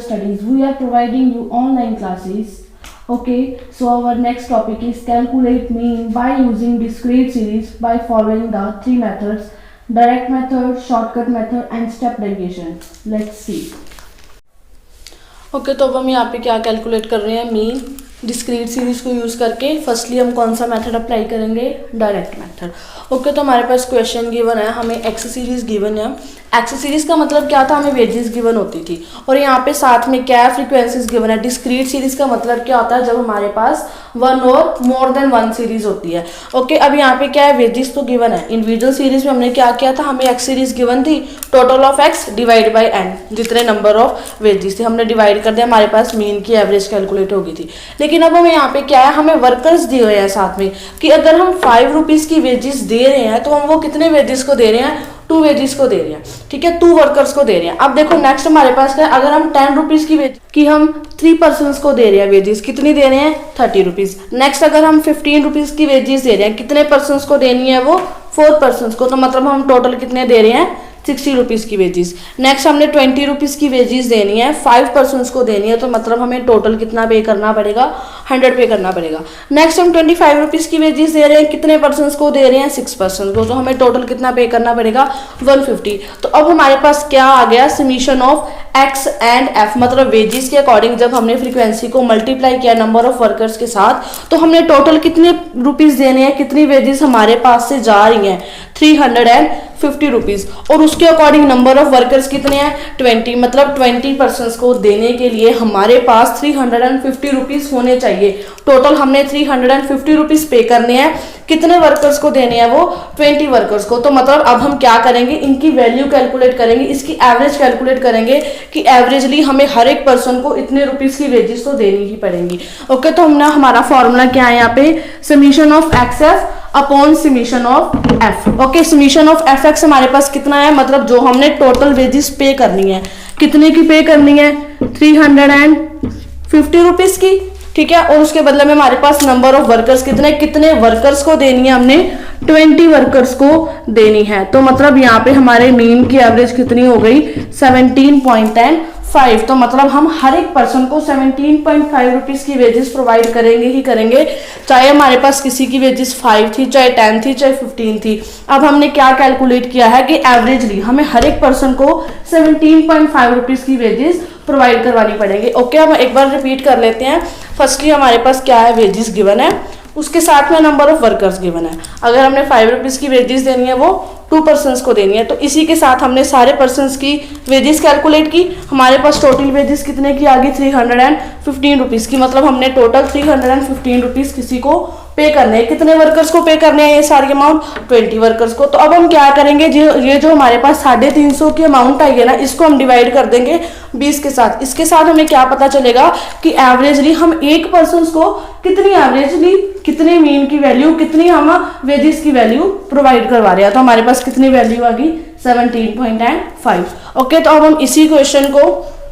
studies. We are providing you online classes. Okay, so our next topic is calculate mean by using discrete series by following the three methods: direct method, shortcut method and step deviation. Let's see. Okay तो अब हम यहाँ पे क्या calculate कर रहे हैं, mean discrete series को यूज़ करके। फर्स्टली हम कौन सा मेथड अप्लाई करेंगे, डायरेक्ट मेथड। ओके तो हमारे पास क्वेश्चन गिवन है, हमें एक्स सीरीज गिवन है। एक्स सीरीज का मतलब क्या था, हमें वेजेस गिवन होती थी और यहाँ पे साथ में क्या फ्रीक्वेंसीज गिवन है। डिस्क्रीट सीरीज का मतलब क्या होता है, जब हमारे पास वन और मोर देन वन सीरीज होती है। ओके अब यहाँ पे क्या है, वेजेस तो गिवन है। इंडिविजुअल सीरीज में हमने क्या किया था, हमें एक्स सीरीज गिवन थी, total of X divide by N, जितने नंबर ऑफ वेजेस थे हमने डिवाइड कर दिया, हमारे पास मीन की एवरेज कैलकुलेट होगी थी। लेकिन अब हमें यहाँ पे क्या है, हमें वर्कर्स दिए हुए हैं साथ में कि अगर हम 5 रुपीज़ की वेजेस दे रहे हैं तो हम वो कितने वेजेस को दे रहे हैं, 2 वेजेस को दे रहे हैं। ठीक है, 2 वर्कर्स को दे रहे हैं। अब देखो नेक्स्ट हमारे पास क्या है, अगर हम 10 रुपीज़ की हम 3 पर्सनस को दे रहे हैं वेजेस, कितनी दे रहे हैं, 30 रुपीज़। नेक्स्ट अगर हम 15 रुपीज़ की वेजेस दे रहे हैं, कितने पर्सनस को देनी है, वो 4 पर्सनस को, तो मतलब हम टोटल कितने दे रहे हैं, 60 रुपीज़ की वेजेस। नेक्स्ट हमने 20 रुपीज़ की वेजेस देनी है, 5 पर्सनस को देनी है, तो मतलब हमें टोटल कितना पे करना पड़ेगा, 100 पे करना पड़ेगा। नेक्स्ट हम 25 रुपीज़ की वेजेस दे रहे हैं, कितने पर्सनस को दे रहे हैं, 6 पर्सन को, तो हमें टोटल कितना पे करना पड़ेगा, 150। तो अब हमारे पास क्या आ गया, summation of x and F, मतलब वेजेस के अकॉर्डिंग जब हमने फ्रीक्वेंसी को मल्टीप्लाई किया नंबर ऑफ वर्कर्स के साथ, तो हमने टोटल कितने रुपीज़ देने हैं, कितनी वेजेस हमारे पास से जा रही हैं, 350 रुपीज़। और उसके अकॉर्डिंग नंबर ऑफ वर्कर्स कितने हैं, 20, मतलब 20 पर्सनस को देने के लिए हमारे पास 350 रुपीज़ होने चाहिए। टोटल हमने 350 रुपीज़ पे करने हैं, कितने वर्कर्स को देने हैं, वो 20 वर्कर्स को। तो मतलब अब हम क्या करेंगे, इनकी वैल्यू कैलकुलेट करेंगे, इसकी एवरेज कैलकुलेट करेंगे कि एवरेजली हमें हर एक पर्सन को इतने रुपीज़ की वेजेस तो देनी ही पड़ेंगी। ओके तो हमने हमारा फॉर्मूला क्या है यहाँ पे, summation of x F upon summation of F. Okay summation of F x हमारे पास कितना है, मतलब जो हमने टोटल वेजेस पे करनी है, कितने की पे करनी है, 350 रुपीज़ की। ठीक है, और उसके बदले में हमारे पास नंबर ऑफ वर्कर्स कितने वर्कर्स को देनी है, हमने 20 वर्कर्स को देनी है। तो मतलब यहाँ पे हमारे मीन की एवरेज कितनी हो गई, 17.5। तो मतलब हम हर एक पर्सन को 17.5 रुपीज़ की वेजेस प्रोवाइड करेंगे ही करेंगे, चाहे हमारे पास किसी की वेजेस 5 थी, चाहे 10 थी, चाहे 15 थी। अब हमने क्या कैलकुलेट किया है कि एवरेजली हमें हर एक पर्सन को 17.5 रुपीज़ की वेजेस प्रोवाइड करवानी पड़ेंगे। ओके हम एक बार रिपीट कर लेते हैं। फर्स्टली हमारे पास क्या है, वेजेस गिवन है, उसके साथ में नंबर ऑफ वर्कर्स गिवन है। अगर हमने 5 रुपीज़ की वेजेस देनी है, वो 2 पर्सनस को देनी है, तो इसी के साथ हमने सारे पर्सनस की वेजेस कैलकुलेट की। हमारे पास टोटल वेजेस कितने की आ गई, 315 रुपीज़ की, मतलब हमने टोटल 315 रुपीज़ किसी को पे करने हैं। कितने वर्कर्स को पे करने हैं, ये सारी अमाउंट 20 वर्कर्स को। तो अब हम क्या करेंगे, ये जो हमारे पास 350 की अमाउंट आई है ना, इसको हम डिवाइड कर देंगे 20 के साथ। इसके साथ हमें क्या पता चलेगा कि एवरेजली हम एक पर्सन को कितनी मीन की वैल्यू, कितनी हम वेजेस की वैल्यू प्रोवाइड करवा रहे हैं। तो हमारे पास कितनी वैल्यू आ गई, 17.5। ओके तो अब हम इसी क्वेश्चन को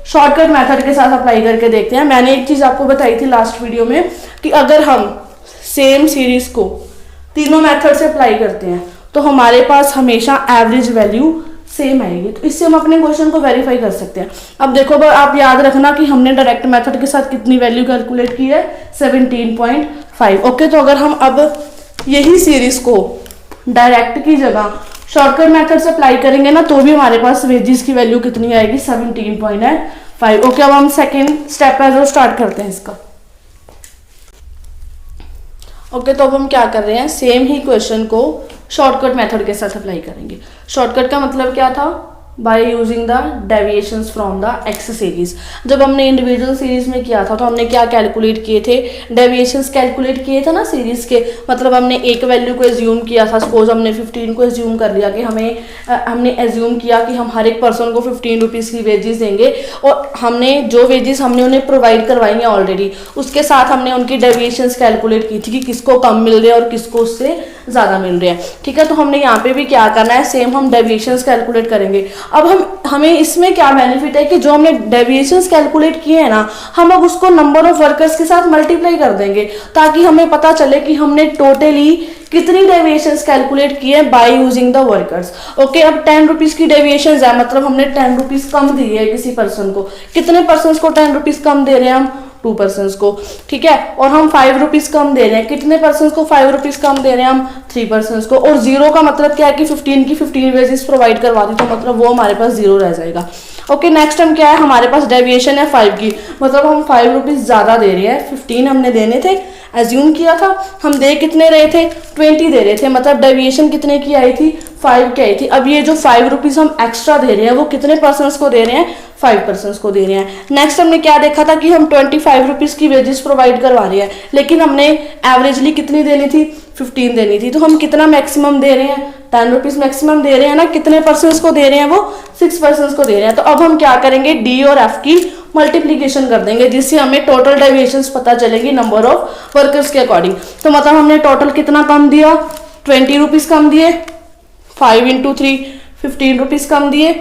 शॉर्टकट मेथड के साथ अप्लाई करके देखते हैं। मैंने एक चीज आपको बताई थी लास्ट वीडियो में कि अगर हम सेम सीरीज को तीनों मेथड से अप्लाई करते हैं तो हमारे पास हमेशा एवरेज वैल्यू सेम आएगी। तो इससे हम अपने क्वेश्चन को वेरीफाई कर सकते हैं। अब देखो आप याद रखना कि हमने डायरेक्ट मेथड के साथ कितनी वैल्यू कैलकुलेट की है, 17.5। ओके तो अगर हम अब यही सीरीज को डायरेक्ट की जगह शॉर्टकट मेथड से अप्लाई करेंगे ना, तो भी हमारे पास वेजेस की वैल्यू कितनी आएगी, 17.5। ओके अब हम सेकेंड स्टेप है जो स्टार्ट करते हैं इसका। ओके तो अब हम क्या कर रहे हैं, सेम ही क्वेश्चन को शॉर्टकट मेथड के साथ अप्लाई करेंगे। शॉर्टकट का मतलब क्या था, by using the deviations from the x series. जब हमने इंडिविजुअल सीरीज में किया था तो हमने क्या कैलकुलेट किए थे, डेविएशंस कैलकुलेट किए थे ना सीरीज के। मतलब हमने एक वैल्यू को एज्यूम किया था, सपोज हमने 15 को एज्यूम कर लिया कि हमने एज्यूम किया कि हम हर एक पर्सन को 15 रुपीज़ की वेजेस देंगे, और हमने जो वेजेस हमने उन्हें प्रोवाइड करवाई हैं ऑलरेडी, उसके साथ हमने उनकी डेविएशंस कैलकुलेट की थी कि किसको कम मिल रहे हैं और किसको उससे ज़्यादा मिल रहे हैं, ठीक है। तो हमने यहाँ पे भी क्या करना है, सेम हम डेविएशंस कैलकुलेट करेंगे। अब हमें इसमें क्या बेनिफिट है कि जो हमने डेविएशंस कैलकुलेट किए हैं ना, हम अब उसको नंबर ऑफ वर्कर्स के साथ मल्टीप्लाई कर देंगे, ताकि हमें पता चले कि हमने टोटली कितनी डेविएशंस कैलकुलेट किए हैं by using the workers. Okay, अब 10 रुपीज़ की डेविएशंस है, मतलब हमने 10 रुपीज़ कम दी है किसी पर्सन को। कितने पर्सन को 10 रुपीज़ कम दे रहे हैं हम? 2 पर्सन को, ठीक है। और हम 5 रुपीज़ कम दे रहे हैं, कितने पर्सन को 5 रुपीज़ कम दे रहे हैं हम? 3 पर्सन को। और जीरो का मतलब क्या है कि 15 की 15 वेजेस प्रोवाइड करवा दी, तो मतलब वो हमारे पास जीरो रह जाएगा। ओके, नेक्स्ट हम क्या है, हमारे पास डेविएशन है 5 की, मतलब हम 5 रुपीज़ ज़्यादा दे रहे हैं। 15 हमने देने थे, एज्यूम किया था, हम दे कितने रहे थे? 20 दे रहे थे, मतलब डेविएशन कितने की आई थी? 5 की आई थी। अब ये जो 5 रुपीज़ हम एक्स्ट्रा दे रहे हैं वो कितने पर्सन्स को दे रहे हैं? 5 पर्सन्स को दे रहे हैं। नेक्स्ट हमने क्या देखा था कि हम 25 रुपीज़ की वेजेस प्रोवाइड करवा रहे हैं, लेकिन हमने एवरेजली कितनी देनी थी? 15 देनी थी। तो हम कितना मैक्सिमम दे रहे हैं? 10 रुपीज़ मैक्सिमम दे रहे हैं ना। कितने पर्सन्स को दे रहे हैं? वो 6 पर्सन्स को दे रहे हैं। तो अब हम क्या करेंगे, डी और एफ की मल्टीप्लीकेशन कर देंगे, जिससे हमें टोटल डेविएशंस पता चलेगी नंबर ऑफ वर्कर्स के अकॉर्डिंग। तो मतलब हमने टोटल कितना कम दिया? 20 रुपीज़ कम दिए। 5 इंटू 3 15 रुपीज़ कम दिए।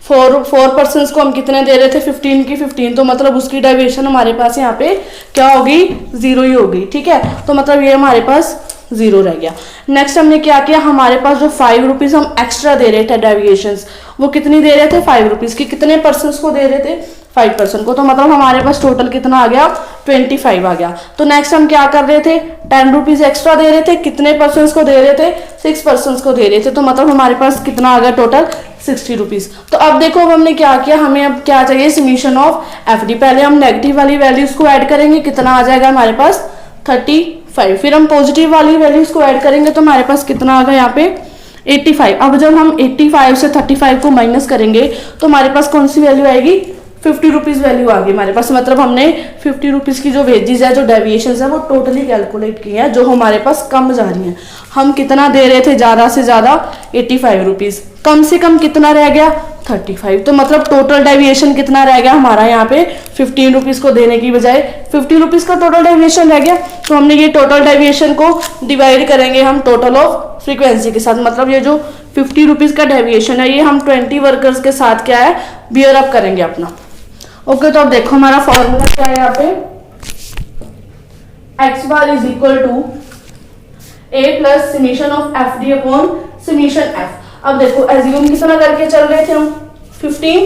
4 पर्सन्स को हम कितने दे रहे थे? 15 की 15, तो मतलब उसकी डेविएशन हमारे पास यहाँ पे क्या होगी? 0 ही होगी, ठीक है। तो मतलब ये हमारे पास 0 रह गया। नेक्स्ट हमने क्या किया, हमारे पास जो 5 रुपीज़ हम एक्स्ट्रा दे रहे थे डेविएशंस, वो कितनी दे रहे थे? 5 रुपीज़ की। कितने पर्सन्स को दे रहे थे? 5 पर्सन को। तो मतलब हमारे पास टोटल कितना आ गया? 25 आ गया। तो नेक्स्ट हम क्या कर रहे थे, 10 रुपीज़ एक्स्ट्रा दे रहे थे। कितने पर्सन्स को दे रहे थे? 6 पर्सन्स को दे रहे थे। तो मतलब हमारे पास कितना आ गया टोटल? 60 रुपीज़। तो अब देखो अब हमने क्या किया, हमें अब क्या चाहिए? Summation of FD. पहले हम नेगेटिव वाली वैल्यूज को ऐड करेंगे, कितना आ जाएगा हमारे पास? 35। फिर हम पॉजिटिव वाली वैल्यूज को ऐड करेंगे, तो हमारे पास कितना आ गया यहाँ पे? 85। अब जब हम 85 से 35 को माइनस करेंगे तो हमारे पास कौन सी वैल्यू आएगी? 50 रुपीज़ वैल्यू आ गई हमारे पास। मतलब हमने 50 रुपीज़ की जो वेजेस है, जो डेविएशंस है, वो टोटली कैलकुलेट की है, जो हमारे पास कम जा रही हैं। हम कितना दे रहे थे? ज़्यादा से ज़्यादा 85 रुपीज़। कम से कम कितना रह गया? 35। तो मतलब टोटल डेविएशन कितना रह गया हमारा यहाँ पे? 15 रुपीज़ को देने की बजाय 50 रुपीज़ का टोटल डेविएशन रह गया। तो हमने ये टोटल डेविएशन को डिवाइड करेंगे हम टोटल ऑफ फ्रीक्वेंसी के साथ। मतलब ये जो 50 रुपीज़ का डेविएशन है, ये हम 20 वर्कर्स के साथ क्या है? बियर अप करेंगे अपना। ओके, तो अब देखो हमारा फॉर्मूला क्या है यहाँ पे, X bar is equal to A plus summation of F D upon summation F. अब देखो एज्यूम कितना करके चल रहे थे हम? 15।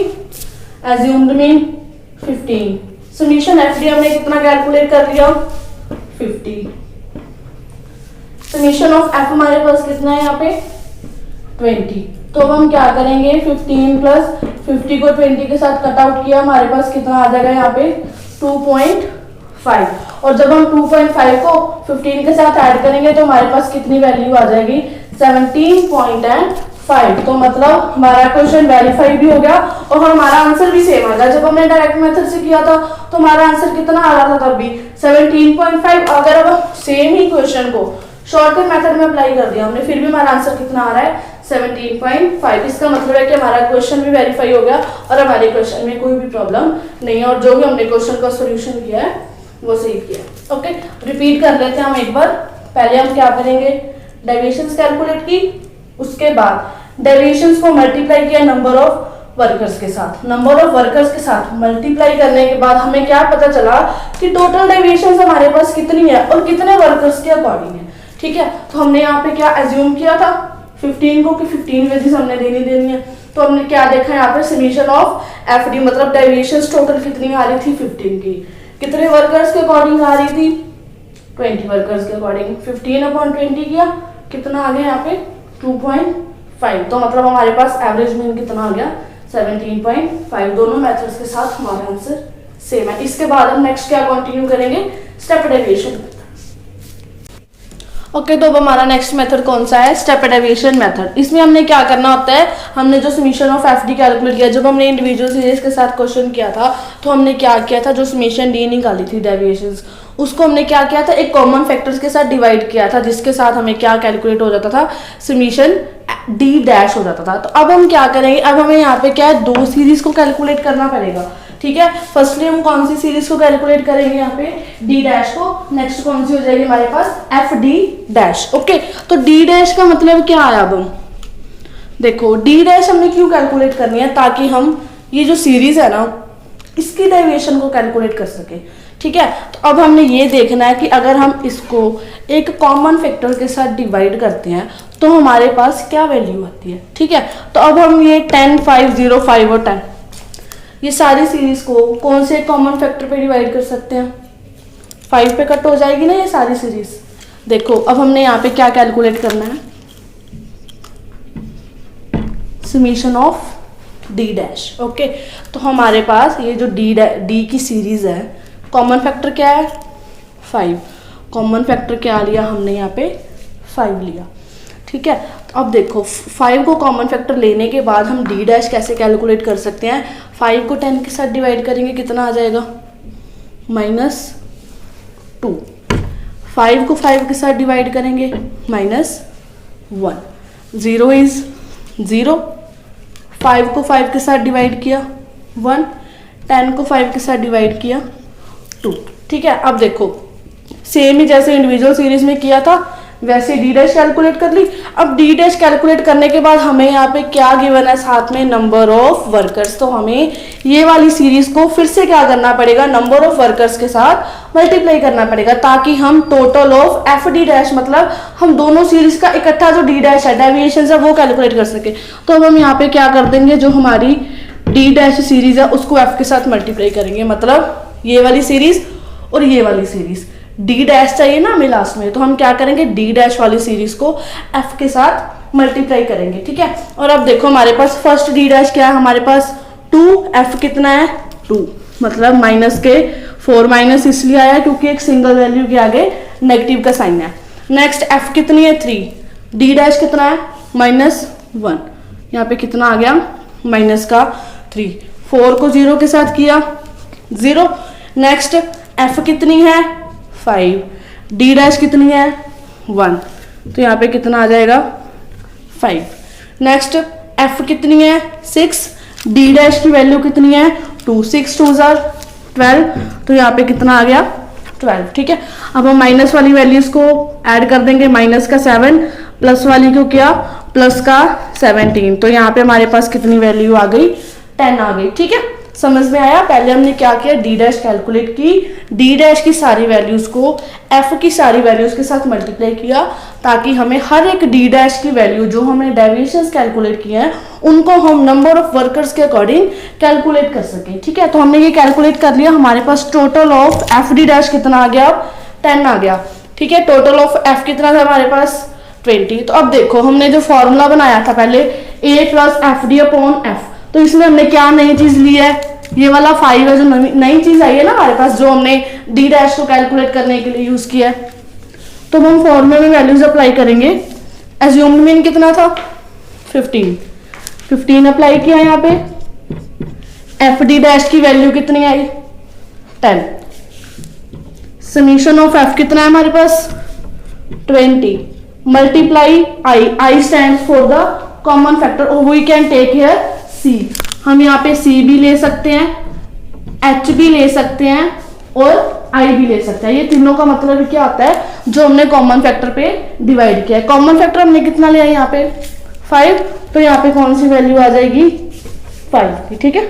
Assume mean 15। Summation F D हमने कितना कैलकुलेट कर लिया? 50। समीशन ऑफ एफ हमारे पास कितना है यहाँ पे? 20। तो अब हम क्या करेंगे, 15 प्लस 50 को 20 के साथ कट आउट किया, हमारे पास कितना आ जाएगा यहाँ पे? 2.5। और जब हम 2.5 को 15 के साथ ऐड करेंगे तो हमारे पास कितनी वैल्यू आ जाएगी? 17.5। तो मतलब हमारा क्वेश्चन वेरीफाई भी हो गया और हमारा आंसर भी सेम आ गया। जब हमने डायरेक्ट मेथड से किया था तो हमारा आंसर कितना आ रहा था तब भी? 17.5। अगर अब सेम ही क्वेश्चन को शॉर्टकट मेथड में अप्लाई कर दिया हमने, फिर भी हमारा आंसर कितना आ रहा है? 17.5। इसका मतलब है कि हमारा क्वेश्चन भी वेरीफाई हो गया और हमारे क्वेश्चन में कोई भी प्रॉब्लम नहीं है, और जो भी हमने क्वेश्चन का सोल्यूशन किया है वो सही किया है। ओके, रिपीट कर लेते हैं हम एक बार। पहले हम क्या करेंगे, डेविएशंस कैलकुलेट की, उसके बाद डेविएशंस को मल्टीप्लाई किया नंबर ऑफ वर्कर्स के साथ। नंबर ऑफ वर्कर्स के साथ मल्टीप्लाई करने के बाद हमें क्या पता चला कि टोटल डेविएशंस हमारे पास कितनी है और कितने वर्कर्स के अकॉर्डिंग है। ठीक है, तो हमने यहाँ पे क्या एज्यूम किया था 15 को कि 15 वेजेस हमने देनी है। तो हमने क्या देखा यहाँ पे, समीशन ऑफ एफडी, मतलब डेविएशंस टोटल कितनी आ रही थी? 15 की। कितने वर्कर्स के अकॉर्डिंग आ रही थी? 20 वर्कर्स के अकॉर्डिंग। 15/20 किया, कितना आ गया यहाँ पे? 2.5। तो मतलब हमारे पास एवरेज मीन कितना आ गया? 17.5। दोनों मेथड्स के साथ हमारा आंसर सेम है। इसके बाद हम नेक्स्ट क्या कंटिन्यू करेंगे, स्टेप डेविएशन। ओके, तो अब हमारा नेक्स्ट मेथड कौन सा है? Step deviation method. इसमें हमने क्या करना होता है, हमने जो समीशन ऑफ एफडी कैलकुलेट किया, जब हमने इंडिविजुअल सीरीज के साथ क्वेश्चन किया था तो हमने क्या किया था, जो समीशन डी निकाली थी डेविएशंस, उसको हमने क्या किया था, एक कॉमन फैक्टर्स के साथ डिवाइड किया था, जिसके साथ हमें क्या कैलकुलेट हो जाता था, समीशन डी डैश हो जाता था। तो अब हम क्या करेंगे, अब हमें यहाँ पे क्या है, दो सीरीज को कैलकुलेट करना पड़ेगा। ठीक है। फर्स्टली हम कौन सी सीरीज को कैलकुलेट करेंगे यहाँ पे डी डैश को, नेक्स्ट कौन सी हो जाएगी हमारे पास एफ डी डैश। ओके, तो डी डैश का मतलब क्या आया, अब हम देखो डी डैश हमने क्यों कैलकुलेट करनी है, ताकि हम ये जो सीरीज है ना इसकी डेविएशन को कैलकुलेट कर सके, ठीक है। तो अब हमने ये देखना है कि अगर हम इसको एक कॉमन फैक्टर के साथ डिवाइड करते हैं तो हमारे पास क्या वैल्यू आती है, ठीक है। तो अब हम ये 10, 5, 0, 5 और 10 ये सारी सीरीज को कौन से कॉमन फैक्टर पे डिवाइड कर सकते हैं, 5 पे कट हो जाएगी ना ये सारी सीरीज। देखो अब हमने यहाँ पे क्या कैलकुलेट करना है, summation of D dash. Okay, तो हमारे पास ये जो डी की सीरीज है, कॉमन फैक्टर क्या है 5, कॉमन फैक्टर क्या लिया हमने यहाँ पे 5 लिया, ठीक है। तो अब देखो 5 को कॉमन फैक्टर लेने के बाद हम डी डैश कैसे कैलकुलेट कर सकते हैं, 5 को 10 के साथ डिवाइड करेंगे कितना आ जाएगा -2, 5 को 5 के साथ डिवाइड करेंगे -1, 0 इज 0, 5 को 5 के साथ डिवाइड किया 1, 10 को 5 के साथ डिवाइड किया 2, ठीक है। अब देखो सेम ही जैसे इंडिविजुअल सीरीज में किया था वैसे डी डैश कैलकुलेट कर ली। अब डी डैश कैलकुलेट करने के बाद हमें यहाँ पे क्या गिवन है साथ में, नंबर ऑफ वर्कर्स। तो हमें ये वाली सीरीज को फिर से क्या करना पड़ेगा, नंबर ऑफ वर्कर्स के साथ मल्टीप्लाई करना पड़ेगा, ताकि हम total of F D dash मतलब हम दोनों सीरीज का इकट्ठा जो डी डैश है डेविएशन है वो कैलकुलेट कर सके। तो अब हम यहाँ पे क्या कर देंगे, जो हमारी डी डैश सीरीज है उसको एफ के साथ मल्टीप्लाई करेंगे, मतलब ये वाली सीरीज और ये वाली सीरीज, डी डैश चाहिए ना हमें लास्ट में, तो हम क्या करेंगे डी डैश वाली सीरीज को एफ के साथ मल्टीप्लाई करेंगे, ठीक है। और अब देखो हमारे पास फर्स्ट डी डैश क्या है, हमारे पास 2, एफ कितना है 2, मतलब माइनस के 4 माइनस इसलिए आया क्योंकि एक सिंगल वैल्यू के आगे नेगेटिव का साइन है। नेक्स्ट एफ कितनी है 3, डी डैश कितना है -1, यहाँ पे कितना आ गया -3, 4 को 0 के साथ किया 0। नेक्स्ट एफ कितनी है 5, डी डैश कितनी है 1, तो यहाँ पे कितना आ जाएगा 5। नेक्स्ट एफ कितनी है 6, डी डैश की वैल्यू कितनी है 2, 6 2 12, तो यहाँ पे कितना आ गया 12, ठीक है। अब हम माइनस वाली वैल्यूज को ऐड कर देंगे, माइनस का 7 प्लस वाली को क्या प्लस का 17, तो यहाँ पे हमारे पास कितनी वैल्यू आ गई 10 आ गई, ठीक है। समझ में आया। पहले हमने क्या किया, डी डैश कैलकुलेट की, डी डैश की सारी वैल्यूज को एफ की सारी वैल्यूज के साथ मल्टीप्लाई किया, ताकि हमें हर एक डी डैश की वैल्यू जो हमने डेविएशंस कैलकुलेट किए हैं उनको हम नंबर ऑफ वर्कर्स के अकॉर्डिंग कैलकुलेट कर सकें, ठीक है। तो हमने ये कैलकुलेट कर लिया, हमारे पास total of F D dash कितना आ गया 10 आ गया, ठीक है। टोटल ऑफ एफ कितना था हमारे पास 20। तो अब देखो हमने जो फॉर्मूला बनाया था पहले A plus F D upon F, तो इसमें हमने क्या नई चीज ली है, ये वाला 5 है जो नई चीज आई है ना हमारे पास, जो हमने डी डैश को कैलकुलेट करने के लिए यूज किया है। तो हम फॉर्मूले में वैल्यूज अप्लाई करेंगे। एज्यूम्ड मीन कितना था 15 अप्लाई किया यहाँ पे, एफ डी डैश की वैल्यू कितनी आई 10, समीशन ऑफ एफ कितना है हमारे पास 20, multiply I stand for the common factor, we can take here C, हम यहाँ पे सी भी ले सकते हैं, एच भी ले सकते हैं और आई भी ले सकते हैं। ये तीनों का मतलब क्या होता है, जो हमने कॉमन फैक्टर पे डिवाइड किया है। कॉमन फैक्टर हमने कितना लिया यहाँ पे 5, तो यहाँ पे कौन सी वैल्यू आ जाएगी 5, ठीक है।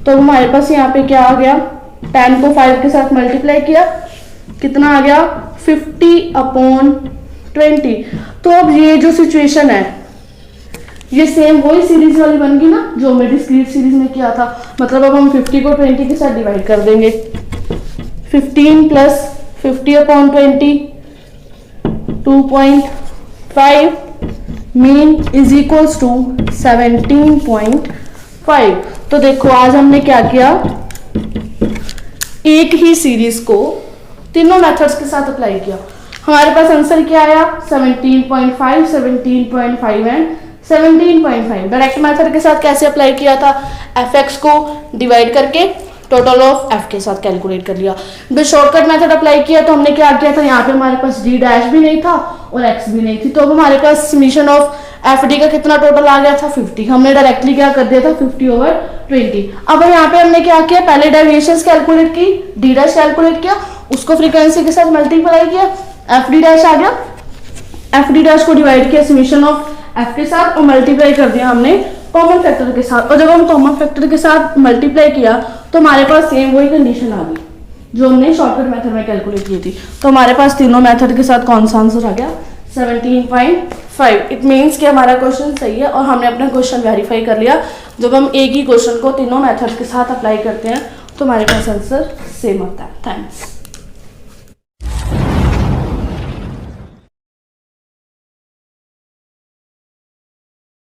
तो हमारे पास यहाँ पे क्या आ गया, 10 को 5 के साथ मल्टीप्लाई किया, कितना आ गया 50/20। तो अब ये जो सिचुएशन है ये सेम वही सीरीज वाली बन गई ना जो हमने डिस्क्रीट सीरीज में किया था, मतलब अब हम 50 को 20 के साथ डिवाइड कर देंगे, 15 plus 50/20 2.5 mean is equals to 17.5। तो देखो आज हमने क्या किया, एक ही सीरीज को तीनों मेथड्स के साथ अप्लाई किया। हमारे पास आंसर क्या आया 17.5, 17.5 एंड 17.5। डायरेक्ट मेथड के साथ कैसे अप्लाई किया था, एफ एक्स को डिवाइड करके टोटल ऑफ एफ के साथ कैलकुलेट कर लिया। जब शॉर्टकट मेथड अप्लाई किया तो हमने क्या किया था, यहाँ पे हमारे पास डी डैश भी नहीं था और एक्स भी नहीं थी, तो अब हमारे पास समीशन ऑफ एफ डी का कितना टोटल आ गया था 50। हमने डायरेक्टली क्या कर दिया था 50/20। अब यहाँ पे हमने क्या किया, पहले डेविएशंस कैलकुलेट की, डी डैश कैलकुलेट किया, उसको फ्रीक्वेंसी के साथ मल्टीप्लाई किया, एफ डी डैश आ गया, एफ डी डैश को डिवाइड किया समीशन ऑफ एफ के साथ और मल्टीप्लाई कर दिया हमने कॉमन फैक्टर के साथ। और जब हम कॉमन फैक्टर के साथ मल्टीप्लाई किया तो हमारे पास सेम वही कंडीशन आ गई जो हमने शॉर्टकट मेथड में कैलकुलेट की थी। तो हमारे पास तीनों मेथड के साथ कौन सा आंसर आ गया, 17.5। इट मीन्स कि हमारा क्वेश्चन सही है और हमने अपना क्वेश्चन वेरीफाई कर लिया। जब हम एक ही क्वेश्चन को तीनों मेथड के साथ अप्लाई करते हैं तो हमारे पास आंसर सेम आता है। थैंक्स।